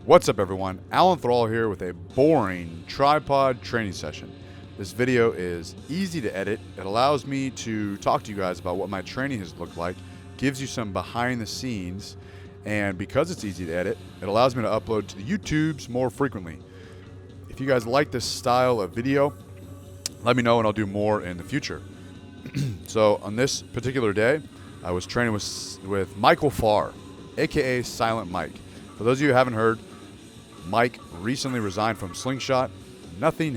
What's up everyone, Alan Thrall here with a boring tripod training session. This video is easy to edit. It allows me to talk to you guys about what my training has looked like, gives you some behind the scenes, and because it's easy to edit, it allows me to upload to the YouTubes more frequently. If you guys like this style of video, let me know and I'll do more in the future. So on this particular day, I was training with Michael Farr, aka Silent Mike. For those of you who haven't heard, Mike recently resigned from Slingshot. Nothing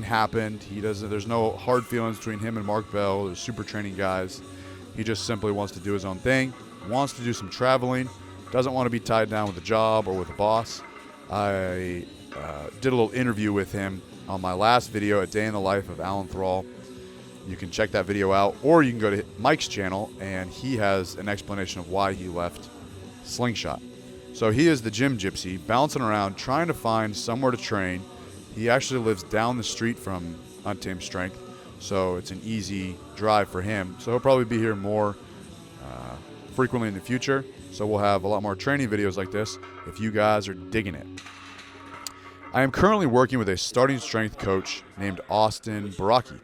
happened. There's no hard feelings between him and Mark Bell. They're super training guys. He just simply wants to do his own thing, wants to do some traveling, doesn't want to be tied down with a job or with a boss. I did a little interview with him on my last video, A Day in the Life of Alan Thrall. You can check that video out, or you can go to Mike's channel, and he has an explanation of why he left Slingshot. So he is the gym gypsy, bouncing around, trying to find somewhere to train. He actually lives down the street from Untamed Strength, so it's an easy drive for him. So he'll probably be here more frequently in the future. So we'll have a lot more training videos like this if you guys are digging it. I am currently working with a starting strength coach named Austin Baraki.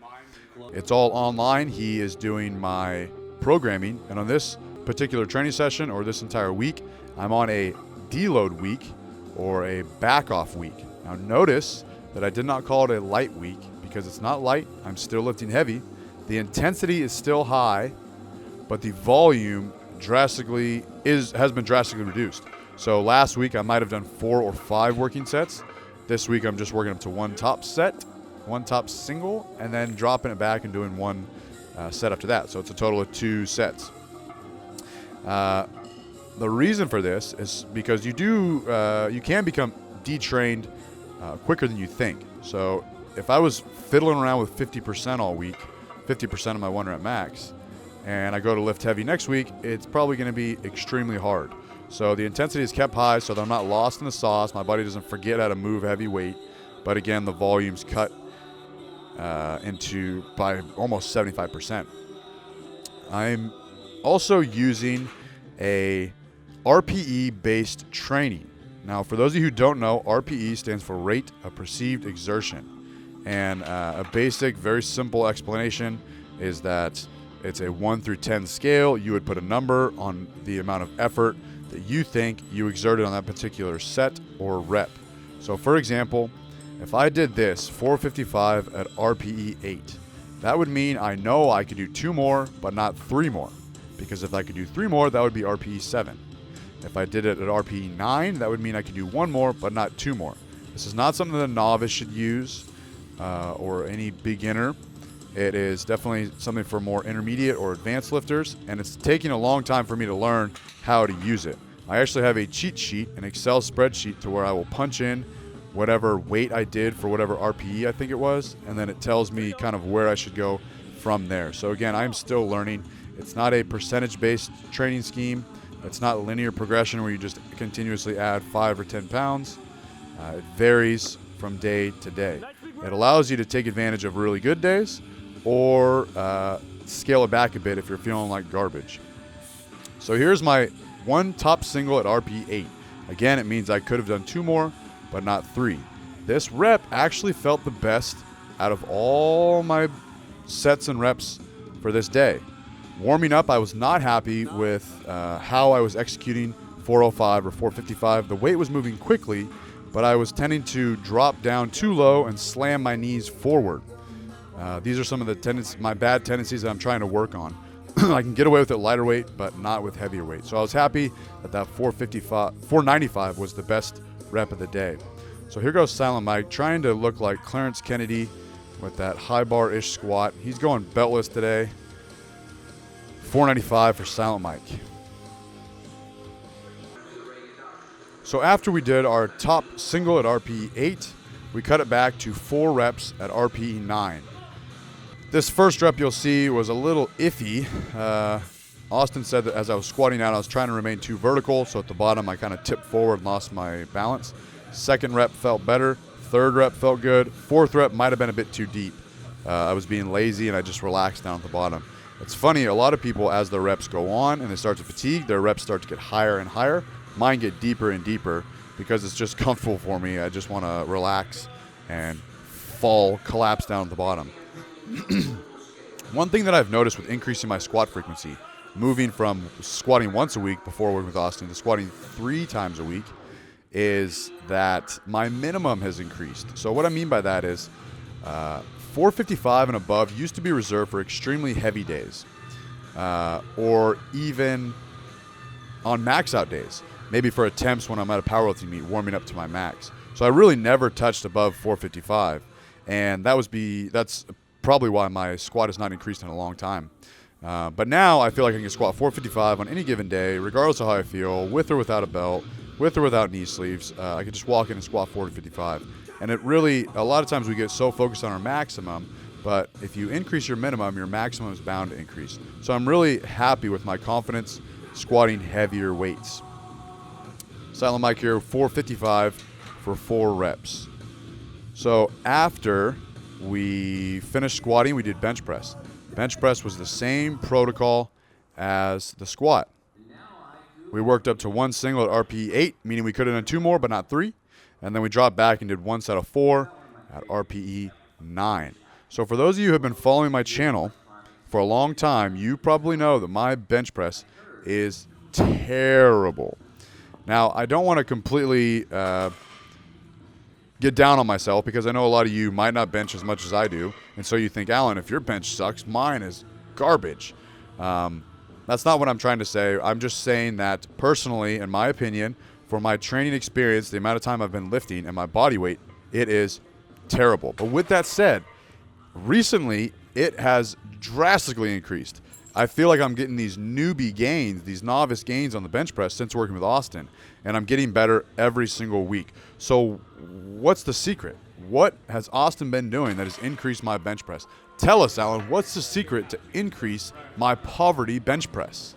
It's all online. He is doing my programming, and on this particular training session, or this entire week, I'm on a deload week or a back off week. Now notice that I did not call it a light week because it's not light. I'm still lifting heavy. The intensity is still high, but the volume has been drastically reduced. So last week I might have done 4 or 5 working sets. This week I'm just working up to one top set, one top single, and then dropping it back and doing one set after that. So it's a total of 2 sets. The reason for this is because you can become detrained quicker than you think. So if I was fiddling around with 50% all week, 50% of my 1 rep max, and I go to lift heavy next week, it's probably going to be extremely hard. So the intensity is kept high so that I'm not lost in the sauce. My body doesn't forget how to move heavy weight. But again, the volume's cut by almost 75%. I'm also using a RPE-based training. Now, for those of you who don't know, RPE stands for Rate of Perceived Exertion. And a basic, very simple explanation is that it's a 1 through 10 scale. You would put a number on the amount of effort that you think you exerted on that particular set or rep. So, for example, if I did this 455 at RPE 8, that would mean I know I could do 2 more, but not 3 more. Because if I could do 3 more, that would be RPE 7. If I did it at RPE 9, that would mean I could do 1 more, but not 2 more. This is not something that a novice should use or any beginner. It is definitely something for more intermediate or advanced lifters, and it's taking a long time for me to learn how to use it. I actually have a cheat sheet, an Excel spreadsheet, to where I will punch in whatever weight I did for whatever RPE I think it was, and then it tells me kind of where I should go from there. So again, I'm still learning. It's not a percentage-based training scheme. It's not linear progression where you just continuously add 5 or 10 pounds. It varies from day to day. It allows you to take advantage of really good days or scale it back a bit if you're feeling like garbage. So here's my 1 top single at RPE 8. Again, it means I could have done 2 more, but not 3. This rep actually felt the best out of all my sets and reps for this day. Warming up, I was not happy with how I was executing 405 or 455. The weight was moving quickly, but I was tending to drop down too low and slam my knees forward. These are some of the my bad tendencies that I'm trying to work on. I can get away with it lighter weight, but not with heavier weight. So I was happy that 495 was the best rep of the day. So here goes Silent Mike, trying to look like Clarence Kennedy with that high bar-ish squat. He's going beltless today. 495 for Silent Mike. So after we did our top single at RPE 8, we cut it back to 4 reps at RPE 9. This first rep you'll see was a little iffy. Austin said that as I was squatting out, I was trying to remain too vertical, so at the bottom I kind of tipped forward and lost my balance. Second rep felt better. Third rep felt good. Fourth rep might have been a bit too deep. I was being lazy and I just relaxed down at the bottom. It's funny, a lot of people, as their reps go on and they start to fatigue, their reps start to get higher and higher. Mine get deeper and deeper. because it's just comfortable for me. I just want to relax and collapse down at the bottom. One thing that I've noticed with increasing my squat frequency, moving from squatting once a week before working with Austin to squatting 3 times a week, is that my minimum has increased. So what I mean by that is 455 and above used to be reserved for extremely heavy days, or even on max out days, maybe for attempts when I'm at a powerlifting meet warming up to my max. So I really never touched above 455, and that's probably why my squat has not increased in a long time. But now I feel like I can squat 455 on any given day, regardless of how I feel, with or without a belt, with or without knee sleeves. I can just walk in and squat 455. And it really, a lot of times we get so focused on our maximum, but if you increase your minimum, your maximum is bound to increase. So I'm really happy with my confidence squatting heavier weights. Silent Mike here, 455 for 4 reps. So after we finished squatting, we did bench press. Bench press was the same protocol as the squat. We worked up to 1 single at RPE 8, meaning we could have done 2 more, but not 3. And then we dropped back and did 1 set of 4 at RPE 9. So for those of you who have been following my channel for a long time, you probably know that my bench press is terrible. Now, I don't want to completely get down on myself, because I know a lot of you might not bench as much as I do. And so you think, Alan, if your bench sucks, mine is garbage. That's not what I'm trying to say. I'm just saying that personally, in my opinion, for my training experience, the amount of time I've been lifting, and my body weight, it is terrible. But with that said, recently it has drastically increased. I feel like I'm getting these newbie gains, these novice gains on the bench press since working with Austin, and I'm getting better every single week. So what's the secret? What has Austin been doing that has increased my bench press? Tell us, Alan, what's the secret to increase my poverty bench press?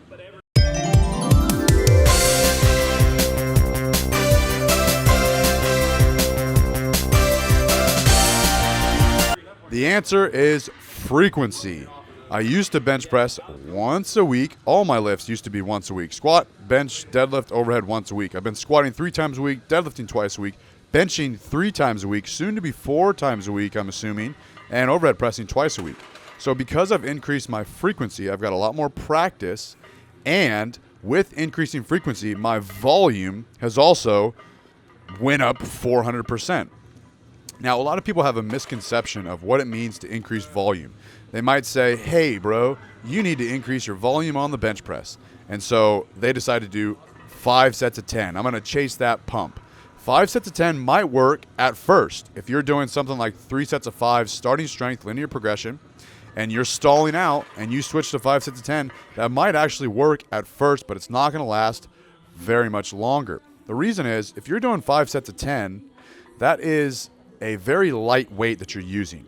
The answer is frequency. I used to bench press once a week. All my lifts used to be once a week. Squat, bench, deadlift, overhead once a week. I've been squatting 3 times a week, deadlifting twice a week, benching 3 times a week, soon to be 4 times a week, I'm assuming, and overhead pressing twice a week. So because I've increased my frequency, I've got a lot more practice, and with increasing frequency, my volume has also went up 400%. Now, a lot of people have a misconception of what it means to increase volume. They might say, hey, bro, you need to increase your volume on the bench press. And so they decide to do 5 sets of 10. I'm going to chase that pump. 5 sets of 10 might work at first. If you're doing something like 3 sets of 5, starting strength, linear progression, and you're stalling out and you switch to 5 sets of 10, that might actually work at first, but it's not going to last very much longer. The reason is, if you're doing 5 sets of 10, that is a very light weight that you're using.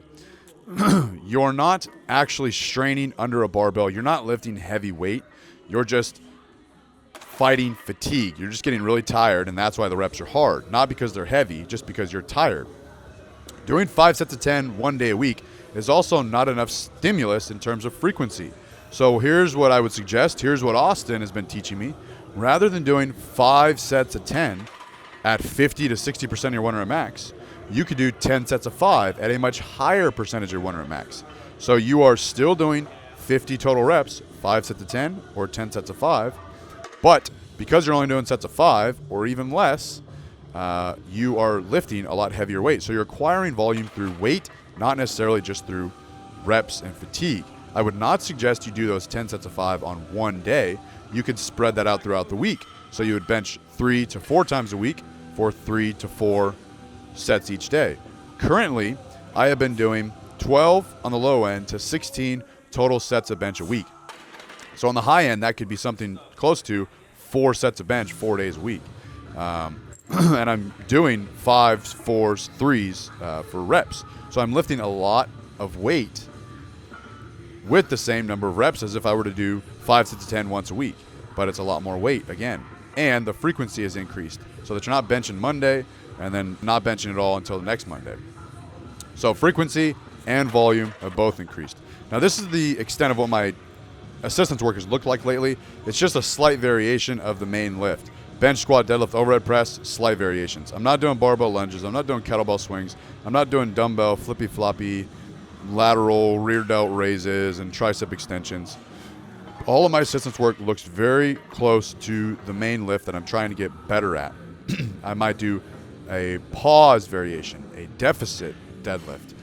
You're not actually straining under a barbell. You're not lifting heavy weight. You're just fighting fatigue. You're just getting really tired, and that's why the reps are hard. Not because they're heavy, just because you're tired. Doing 5 sets of 10 one day a week is also not enough stimulus in terms of frequency. So here's what I would suggest. Here's what Austin has been teaching me. Rather than doing 5 sets of 10 at 50 to 60% of your 1 rep max, you could do 10 sets of 5 at a much higher percentage of your 1 rep max. So you are still doing 50 total reps, 5 sets of 10 or 10 sets of 5. But because you're only doing sets of 5 or even less, you are lifting a lot heavier weight. So you're acquiring volume through weight, not necessarily just through reps and fatigue. I would not suggest you do those 10 sets of 5 on one day. You could spread that out throughout the week. So you would bench 3 to 4 times a week for 3 to 4 sets each day. Currently, I have been doing 12 on the low end to 16 total sets of bench a week. So on the high end, that could be something close to 4 sets of bench 4 days a week. And I'm doing 5s, 4s, 3s for reps. So I'm lifting a lot of weight with the same number of reps as if I were to do 5 sets of 10 once a week. But it's a lot more weight again. And the frequency has increased so that you're not benching Monday and then not benching at all until the next Monday. So frequency and volume have both increased. Now this is the extent of what my assistance work has looked like lately. It's just a slight variation of the main lift. bench, squat, deadlift, overhead press, slight variations. I'm not doing barbell lunges. I'm not doing kettlebell swings. I'm not doing dumbbell, flippy floppy, lateral, rear delt raises, and tricep extensions. All of my assistance work looks very close to the main lift that I'm trying to get better at. I might do a pause variation, a deficit deadlift,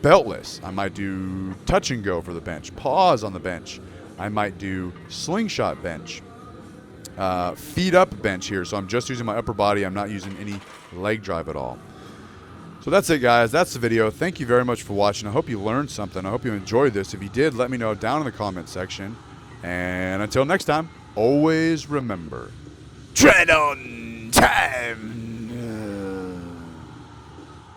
beltless. I might do touch and go for the bench, pause on the bench. I might do slingshot bench, feet up bench here. So I'm just using my upper body. I'm not using any leg drive at all. So that's it, guys. That's the video. Thank you very much for watching. I hope you learned something. I hope you enjoyed this. If you did, let me know down in the comment section. And until next time, always remember, tread on time.